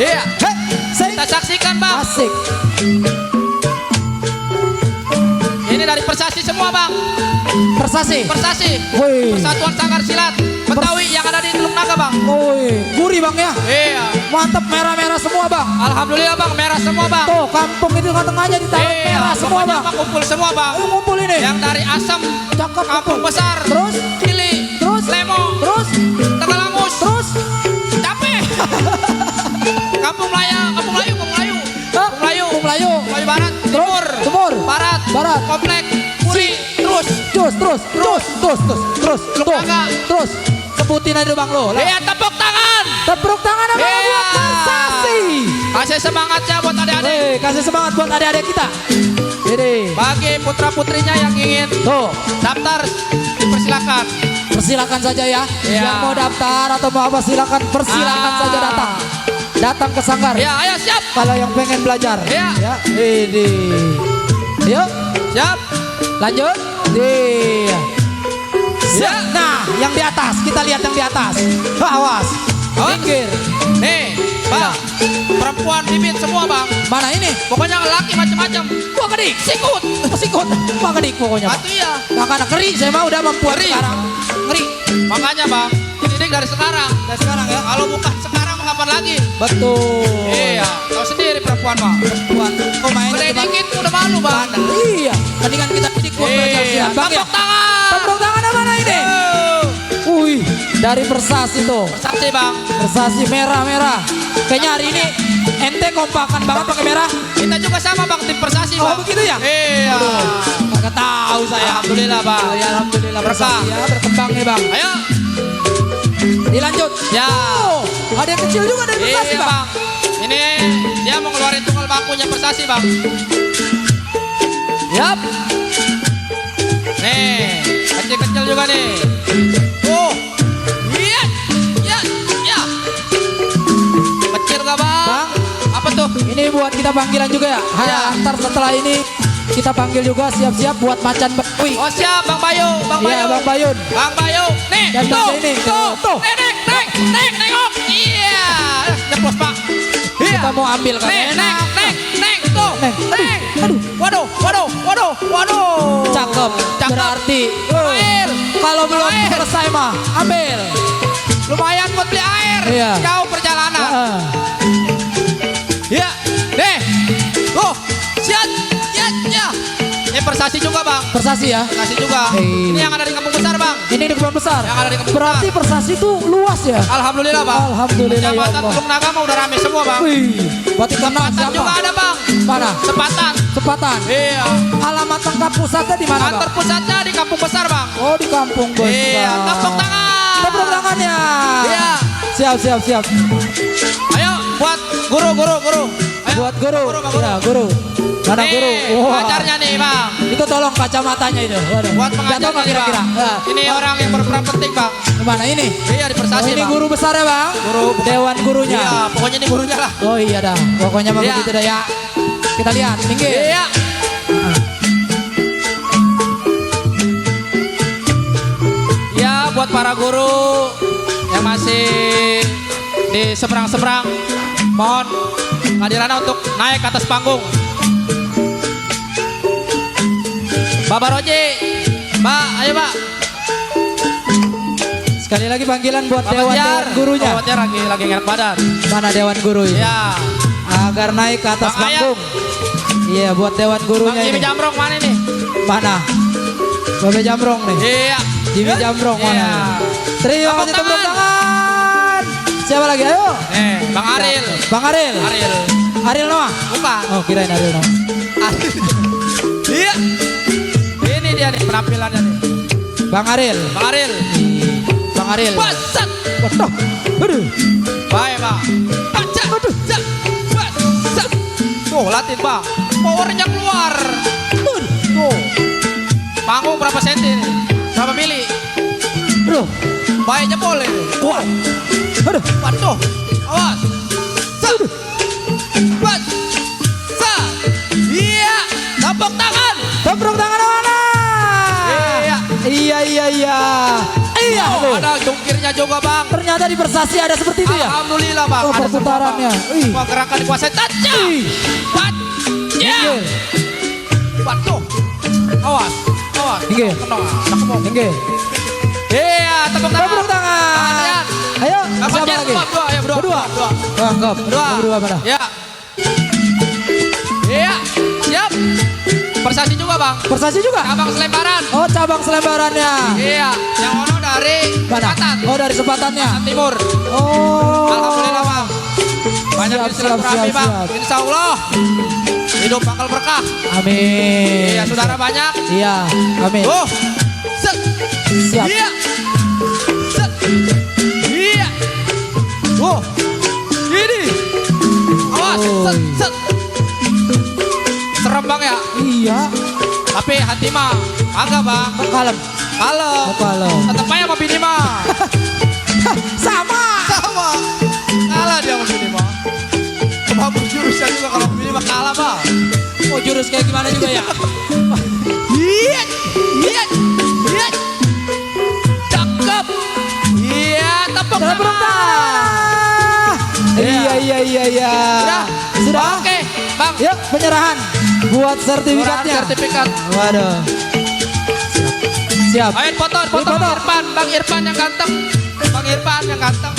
Iya. Sing. Kita saksikan bang. Asik. Ini dari Persasi semua bang. Persasi. Persasi. Woi. Persatuan Sanggar Silat Betawi yang ada di Teluk Naga bang. Woi, gurih bang ya. Iya. Mantap, merah-merah semua bang. Alhamdulillah bang, merah semua bang. Tuh kampung itu tengah-tengahnya ditaruh Iya, merah semua pokoknya bang. bang kumpul semua bang. Ayo ngumpul ini. Yang dari Asam, Cakep, Kampung ngumpul. Besar, Terus? Kili, Terus? Lemo, Terus? Tegalangus, Terus? Capek. Kampung Melayu, Kampung Melayu, Kampung Melayu, Hah? Kampung Melayu, Melayu. Melayu Barat, Terus? Timur, Timur. Barat, Barat. Komplek, Puri, terus. Terus. Tuh. Naga. Terus. Sebutin aja bang lo. Lah. Iya, tepuk tangan. Tepuk tangan apa Iya. buat Persasi. Kasih semangatnya buat adik-adik. Kasih semangat buat adik-adik kita. Ini. Bagi putra-putrinya yang ingin Tuh. daftar, dipersilakan. Persilakan saja ya. Iya. Yang mau daftar atau mau apa silakan persilakan saja datang. Datang ke Sanggar. Ya, ayo siap. Kalau yang pengen belajar. Iya. Ya. Ini. Yuk. Siap. Lanjut. Iya. Ya. Nah, yang di atas, kita lihat yang di atas. Awas. Awas. Minggir. Nih, bang. Perempuan bibit semua bang. Mana ini? Pokoknya laki macam-macam. Wah kedik, sikut. Sikut. Wah kedik pokoknya. Batu ya. Makanya ngeri, saya mah udah membuat Ngeri. sekarang. Ngeri. Makanya bang, dididik dari sekarang. Dan sekarang ya. Kalau bukan sekarang, mau kapan lagi? Betul. Iya, tahu sendiri perempuan bang. Buat pemain Boleh dikit udah malu bang. Iya. Mendingan kita didik buat belajar Iya, siap. Bang ya. tepuk tangan. Tepuk tangan mana ini? Wih, dari Persasi tuh. Persasi bang. Persasi merah-merah. Kayaknya hari ini ente kompakan banget pakai merah. Kita juga sama bang, tim Persasi Oh bang. begitu ya? Iya. Kagak tahu saya. Alhamdulillah bang. Ya, alhamdulillah Berkah. Persasi ya berkembang nih bang. Ayo. Dilanjut. Ya. Oh, ada yang kecil juga dari Persasi Iya bang. bang. Ini dia mau ngeluarin tunggal bakunya Persasi bang. Yap. Nih, kecil-kecil juga nih. Oh, iya, iya, iya. Kecil gak bang? Bang. Apa tuh? Ini buat kita panggilan juga ya. Ya. Ntar setelah ini kita panggil juga siap-siap buat macan Betawi. Oh siap, Bang Bayu, Bang Bayu. Iya Bang Bayun. Bang Bayu, nih, Dan tuh, ini, tuh, tuh. nengok. Iya, nyeplos pak. Iya. Kita mau ambil kan? Neng, tuh, Neng, aduh. Waduh. Cakep. Cakep. Berarti Air. kalau belum Air. selesai mah ambil. Lumayan buat beli air. Iya. Jauh perjalanan. Heeh. Iya, nih, tuh, siap, ya. Ini Persasi juga bang. Persasi ya. Persasi juga. Hei. Ini yang ada di kampung besar bang. Ini di Kebun Besar. Yang ada di Kebun Berarti Besar. Persasi tuh luas ya. Alhamdulillah bang. Alhamdulillah, ya Kecamatan Allah. Teluk Naga mah udah rame semua bang. Wih, berarti kenal Sepatan juga siapa? ada bang. Mana? Sepatan. Sepatan. Iya. Alamat lengkap pusatnya di mana, Kantor Bang? pusatnya di kampung besar bang. Oh, di Kampung Besar. Iya. Tepuk tangan. Tepuk tangannya. Iya. Siap. Ayo buat guru. Ayo. Buat guru. Bang, guru. Ya, guru. Mana Nih, guru? Wah. Pengajarnya nih bang. Itu tolong kacamatanya itu. Waduh. Buat Jatuh pengajarnya nggak nih bang. kira-kira? Ya. Ini orang yang berperan penting bang. Mana ini? Iya di Persasi Oh, ini bang. guru besar ya, Bang? Guru. Dewan gurunya. Iya, pokoknya ini gurunya lah. Oh iya dah. Pokoknya mah Iya. begitu dah ya. Kita lihat, minggir. Iya. Ya buat para guru yang masih di seberang-seberang, mohon kehadirannya untuk naik ke atas panggung. Bapak Roji, Mbak, ayo Mbak. Sekali lagi panggilan buat Bapak dewan Tiar. gurunya. Oh, Bapak Tiar lagi ngerek badan. Mana dewan guru ini? Ya. Agar naik ke atas Bang Ayat. panggung. Iya, buat dewan Bang gurunya Jimmy ini. Jamrong mana nih? Mana? Babe Jamrong nih. Iya. Jimmy Jamrong Iya. mana? Terima Tepuk kasih tepuk tangan. tangan. Siapa lagi? Ayo. Bang Aril. Bang Aril. Aril. Aril Noah. Bukan. Oh, kirain Aril Noah. Aril. Iya. Ini dia nih penampilannya nih. Bang Aril. Bang Aril. Bang Aril. Basat. Waduh. Aduh. Baik bang. Baca. Basat. Basat. Tuh latih bang. Powernya keluar. Tuh. Panggung berapa senti nih? Berapa mili? Aduh. Baiknya boleh. Wah. Aduh. Waduh. Awas. Sat. Bas. Sat. Iya. Tepuk tangan. Tepuk tangan mana? Iya. Iya. Iya. Oh, aduh. ada jungkirnya juga bang. Ternyata di Persasi ada seperti itu ya? Alhamdulillah bang. Oh, Ada perputarannya. semua, Bang. Ih. Wah gerakan dikuasai. Taca. Ih. Taca. Inggih. Waduh. Awas. Awas. Inggih. Kena. Kena. Inggih. Iya, tepuk tangan. Tepuk tangan. Tangan. Ayo, Apa siapa aja? lagi? Berdua, ya berdua. Berdua. Berdua. Bangkop. Berdua. Berdua mana? Ya. Iya, siap. Persasi juga bang. Persasi juga? Cabang Selembaran. Oh, cabang selembarannya. Iya, yang ono dari Mana? Selatan. Oh, dari sempatannya. Timur. Oh. Alhamdulillah bang. Banyak Siap, silaturahmi siap, bang. siap. Insya Allah hidup bakal berkah. Amin. Iya, saudara banyak. Iya, amin. Oh, set. Siap. Iya. Set. Iya. Oh, ini. Awas, Oh. set, set. Serem bang ya. Iya. Tapi hati mah agak bang. Kalem. Kalau Oh, kalem. tetep aja sama bini mah. Sama. Sama. Kalah dia sama bini mah. Bagus jurusnya juga kalau bini mah kalah bang. Oh, jurus kayak gimana juga ya? Iya, iya, iya. Cakep. Iya, tepuk Tepuk tangan. tangan. Iya, iya, iya, iya. Sudah. Sudah. Oke, bang. Yuk, penyerahan buat Kurang sertifikatnya. sertifikat. Waduh. Siap. Ayo foto, foto Foto. Bang Irfan yang ganteng. Bang Irfan yang ganteng.